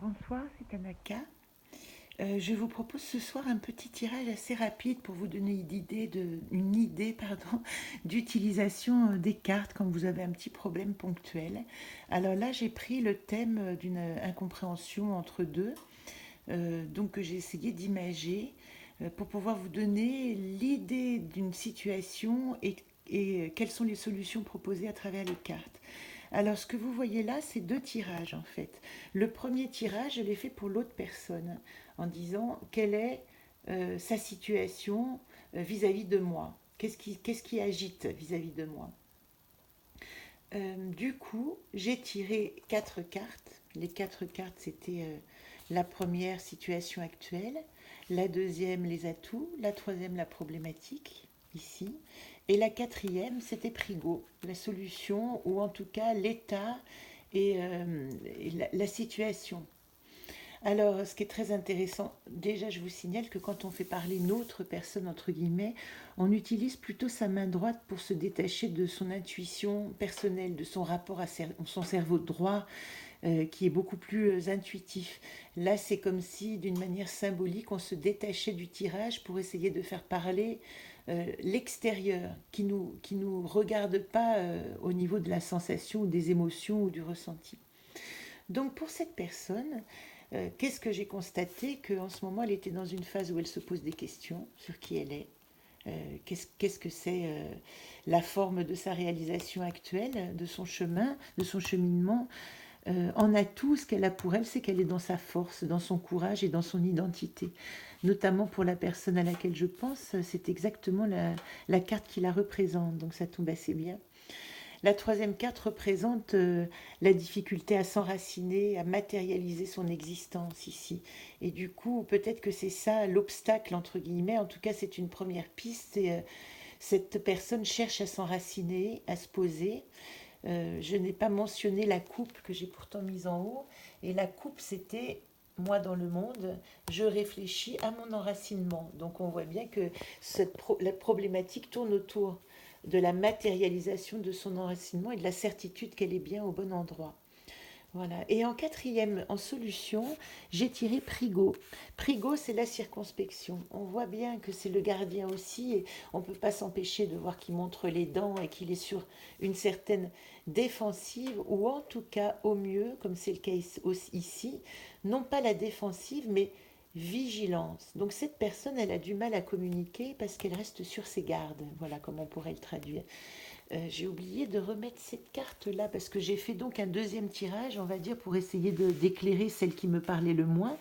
Bonsoir, c'est Anaka. Je vous propose ce soir un petit tirage assez rapide pour vous donner une idée pardon, d'utilisation des cartes quand vous avez un petit problème ponctuel. Alors là, j'ai pris le thème d'une incompréhension entre deux, donc que j'ai essayé d'imager pour pouvoir vous donner l'idée d'une situation et quelles sont les solutions proposées à travers les cartes. Alors, ce que vous voyez là, c'est deux tirages en fait. Le premier tirage, je l'ai fait pour l'autre personne en disant quelle est sa situation vis-à-vis de moi. Qu'est-ce qui agite vis-à-vis de moi. Du coup, j'ai tiré quatre cartes. Les quatre cartes, c'était la première situation actuelle, la deuxième, les atouts, la troisième, la problématique, ici, et la quatrième, c'était Prigo, la solution, ou en tout cas l'état et la situation. Alors, ce qui est très intéressant, déjà, je vous signale que quand on fait parler une autre personne, entre guillemets, on utilise plutôt sa main droite pour se détacher de son intuition personnelle, de son rapport à son cerveau droit, qui est beaucoup plus intuitif. Là, c'est comme si, d'une manière symbolique, on se détachait du tirage pour essayer de faire parler l'extérieur, qui nous regarde pas au niveau de la sensation ou des émotions ou du ressenti. Donc pour cette personne, qu'est-ce que j'ai constaté? Qu'en ce moment, elle était dans une phase où elle se pose des questions sur qui elle est, qu'est-ce que c'est la forme de sa réalisation actuelle, de son chemin, de son cheminement. En atout, ce qu'elle a pour elle, c'est qu'elle est dans sa force, dans son courage et dans son identité. Notamment pour la personne à laquelle je pense, c'est exactement la carte qui la représente, donc ça tombe assez bien. La troisième carte représente la difficulté à s'enraciner, à matérialiser son existence ici. Et du coup, peut-être que c'est ça l'obstacle, entre guillemets. En tout cas, c'est une première piste. Et, cette personne cherche à s'enraciner, à se poser. Je n'ai pas mentionné la coupe que j'ai pourtant mise en haut. Et la coupe, c'était moi dans le monde, je réfléchis à mon enracinement. Donc on voit bien que la problématique tourne autour de la matérialisation de son enracinement et de la certitude qu'elle est bien au bon endroit. Voilà. Et en quatrième, en solution, j'ai tiré Prigo. Prigo, c'est la circonspection. On voit bien que c'est le gardien aussi, et on ne peut pas s'empêcher de voir qu'il montre les dents et qu'il est sur une certaine défensive, ou en tout cas, au mieux, comme c'est le cas ici, non pas la défensive, mais vigilance. Donc cette personne, elle a du mal à communiquer parce qu'elle reste sur ses gardes. Voilà comment on pourrait le traduire. J'ai oublié de remettre cette carte-là parce que j'ai fait donc un deuxième tirage, on va dire, pour essayer d'éclairer celle qui me parlait le moins.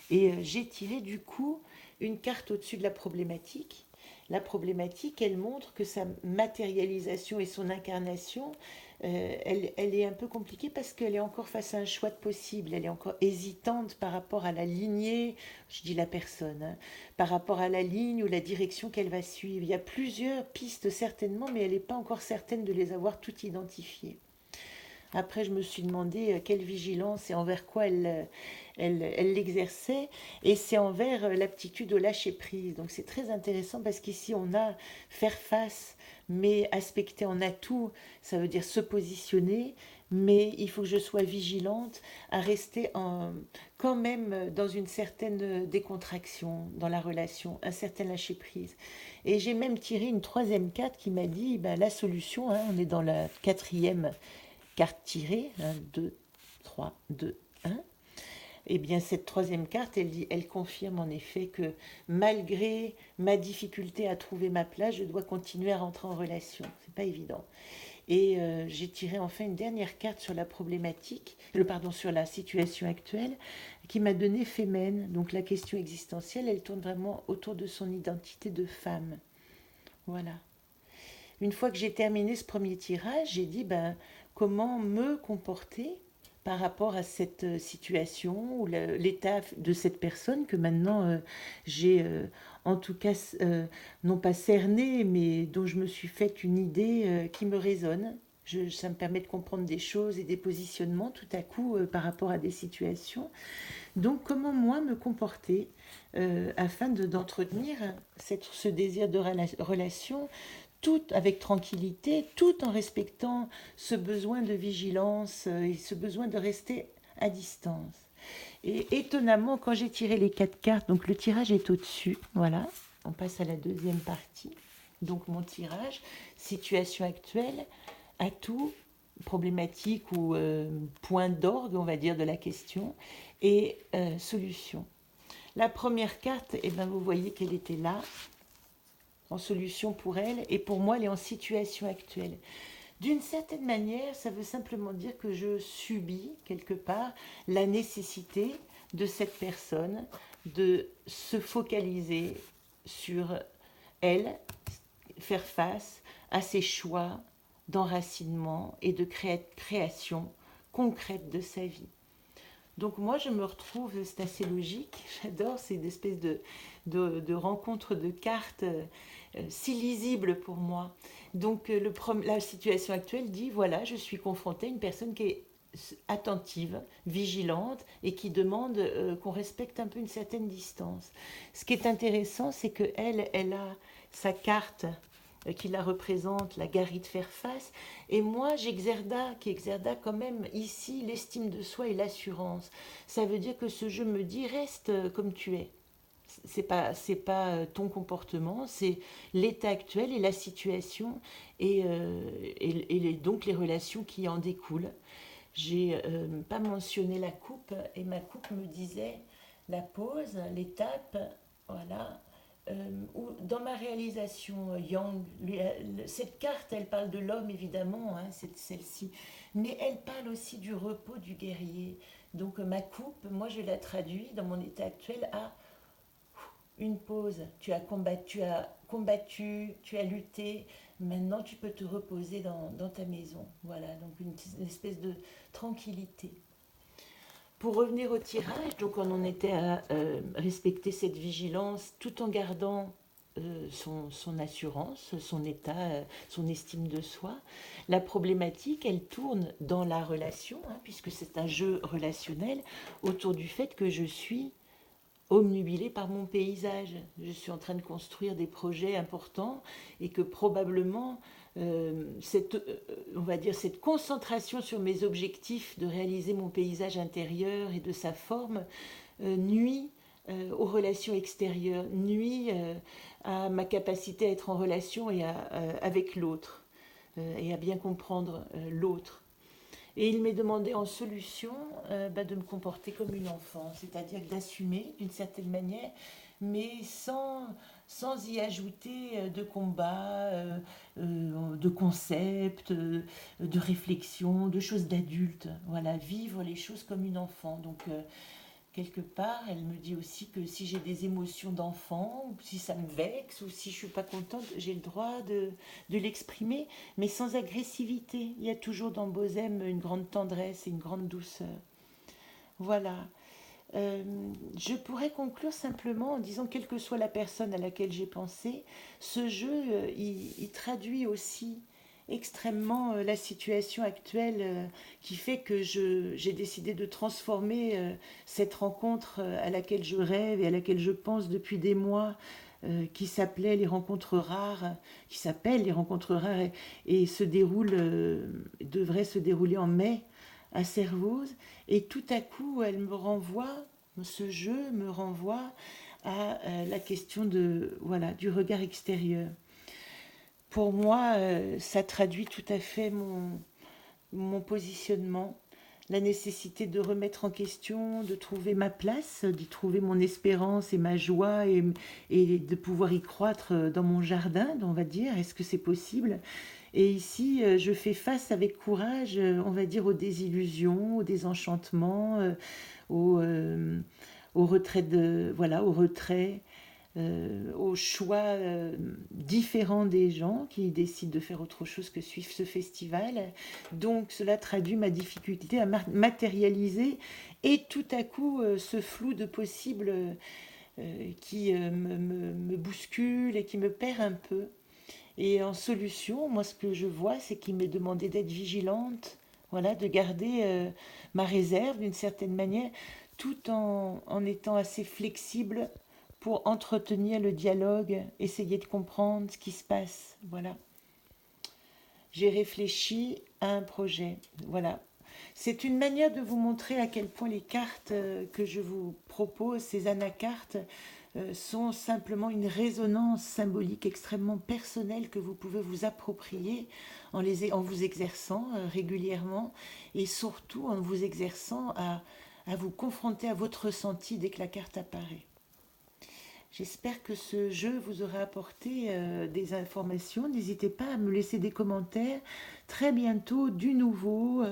Et j'ai tiré du coup une carte au-dessus de la problématique. La problématique, elle montre que sa matérialisation et son incarnation, elle est un peu compliquée parce qu'elle est encore face à un choix de possible. Elle est encore hésitante par rapport à la lignée, je dis la personne, hein, par rapport à la ligne ou la direction qu'elle va suivre. Il y a plusieurs pistes certainement, mais elle n'est pas encore certaine de les avoir toutes identifiées. Après, je me suis demandé quelle vigilance et envers quoi elle l'exerçait. Et c'est envers l'aptitude au lâcher-prise. Donc c'est très intéressant parce qu'ici, on a faire face, mais aspecter en atout, ça veut dire se positionner. Mais il faut que je sois vigilante à rester quand même dans une certaine décontraction dans la relation, un certain lâcher-prise. Et j'ai même tiré une troisième carte qui m'a dit, ben, la solution, hein, on est dans la quatrième carte tirée, 1, 2, 3, 2, 1. Et bien cette troisième carte, elle confirme en effet que malgré ma difficulté à trouver ma place, je dois continuer à rentrer en relation. C'est pas évident. Et j'ai tiré enfin une dernière carte sur la problématique, pardon, sur la situation actuelle, qui m'a donné Fémène. Donc la question existentielle, elle tourne vraiment autour de son identité de femme. Voilà. Une fois que j'ai terminé ce premier tirage, j'ai dit ben, comment me comporter par rapport à cette situation ou l'état de cette personne que maintenant j'ai en tout cas non pas cerné mais dont je me suis fait une idée qui me résonne. Ça me permet de comprendre des choses et des positionnements tout à coup par rapport à des situations. Donc comment moi me comporter afin d'entretenir ce désir de relation tout avec tranquillité, tout en respectant ce besoin de vigilance et ce besoin de rester à distance. Et étonnamment, quand j'ai tiré les 4 cartes, donc le tirage est au-dessus, voilà, on passe à la deuxième partie. Donc mon tirage, situation actuelle, atout, problématique ou point d'orgue, on va dire, de la question, et solution. La première carte, eh ben, vous voyez qu'elle était là, en solution pour elle, et pour moi, elle est en situation actuelle. D'une certaine manière, ça veut simplement dire que je subis, quelque part, la nécessité de cette personne de se focaliser sur elle, faire face à ses choix d'enracinement et de création concrète de sa vie. Donc moi, je me retrouve, c'est assez logique, j'adore ces espèces de rencontres de cartes si lisibles pour moi. Donc la situation actuelle dit, voilà, je suis confrontée à une personne qui est attentive, vigilante et qui demande qu'on respecte un peu une certaine distance. Ce qui est intéressant, c'est qu'elle, elle a sa carte qui la représente, la Gary de faire face, et moi j'exerda, qui exerda quand même ici l'estime de soi et l'assurance. Ça veut dire que ce jeu me dit reste comme tu es. C'est pas ton comportement, c'est l'état actuel et la situation et donc les relations qui en découlent. J'ai pas mentionné la coupe et ma coupe me disait la pause, l'étape, voilà. Dans ma réalisation Yang, cette carte, elle parle de l'homme évidemment, hein, c'est celle-ci, mais elle parle aussi du repos du guerrier. Donc ma coupe, moi je la traduis dans mon état actuel à une pause. Tu as combattu, tu as lutté. Maintenant, tu peux te reposer dans ta maison. Voilà, donc une espèce de tranquillité. Pour revenir au tirage, donc on en était à respecter cette vigilance tout en gardant son assurance, son état, son estime de soi. La problématique, elle tourne dans la relation, hein, puisque c'est un jeu relationnel, autour du fait que je suis omnubilée par mon paysage. Je suis en train de construire des projets importants et que probablement on va dire cette concentration sur mes objectifs de réaliser mon paysage intérieur et de sa forme nuit aux relations extérieures, nuit à ma capacité à être en relation avec l'autre et à bien comprendre l'autre. Et il m'est demandé en solution de me comporter comme une enfant, c'est-à-dire d'assumer d'une certaine manière, mais sans y ajouter de combats, de concepts, de réflexions, de choses d'adultes. Voilà, vivre les choses comme une enfant. Donc, quelque part, elle me dit aussi que si j'ai des émotions d'enfant, ou si ça me vexe, ou si je ne suis pas contente, j'ai le droit de l'exprimer, mais sans agressivité. Il y a toujours dans Bozem une grande tendresse et une grande douceur. Voilà. Je pourrais conclure simplement en disant, quelle que soit la personne à laquelle j'ai pensé, ce jeu, il traduit aussi extrêmement la situation actuelle qui fait que j'ai décidé de transformer cette rencontre à laquelle je rêve et à laquelle je pense depuis des mois, qui s'appelait les rencontres rares, qui s'appelle les rencontres rares et devrait se dérouler en mai à Servoz. Et tout à coup, ce jeu me renvoie à la question voilà, du regard extérieur. Pour moi, ça traduit tout à fait mon positionnement, la nécessité de remettre en question, de trouver ma place, d'y trouver mon espérance et ma joie et de pouvoir y croître dans mon jardin, on va dire. Est-ce que c'est possible? Et ici, je fais face avec courage, on va dire, aux désillusions, aux désenchantements, au, euh, au retrait au choix différent des gens qui décident de faire autre chose que suivre ce festival. Donc cela traduit ma difficulté à matérialiser et tout à coup ce flou de possible qui me bouscule et qui me perd un peu. Et en solution, moi ce que je vois, c'est qu'il m'est demandé d'être vigilante, voilà, de garder ma réserve d'une certaine manière, tout en étant assez flexible pour entretenir le dialogue, essayer de comprendre ce qui se passe. Voilà. J'ai réfléchi à un projet. Voilà. C'est une manière de vous montrer à quel point les cartes que je vous propose, ces anacartes, sont simplement une résonance symbolique extrêmement personnelle que vous pouvez vous approprier en vous exerçant régulièrement et surtout en vous exerçant à vous confronter à votre ressenti dès que la carte apparaît. J'espère que ce jeu vous aura apporté des informations. N'hésitez pas à me laisser des commentaires. Très bientôt, du nouveau,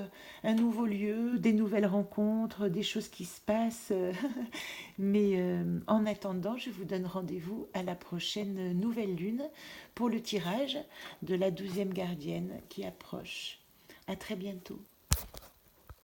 un nouveau lieu, des nouvelles rencontres, des choses qui se passent. Mais en attendant, je vous donne rendez-vous à la prochaine nouvelle lune pour le tirage de la 12e gardienne qui approche. À très bientôt.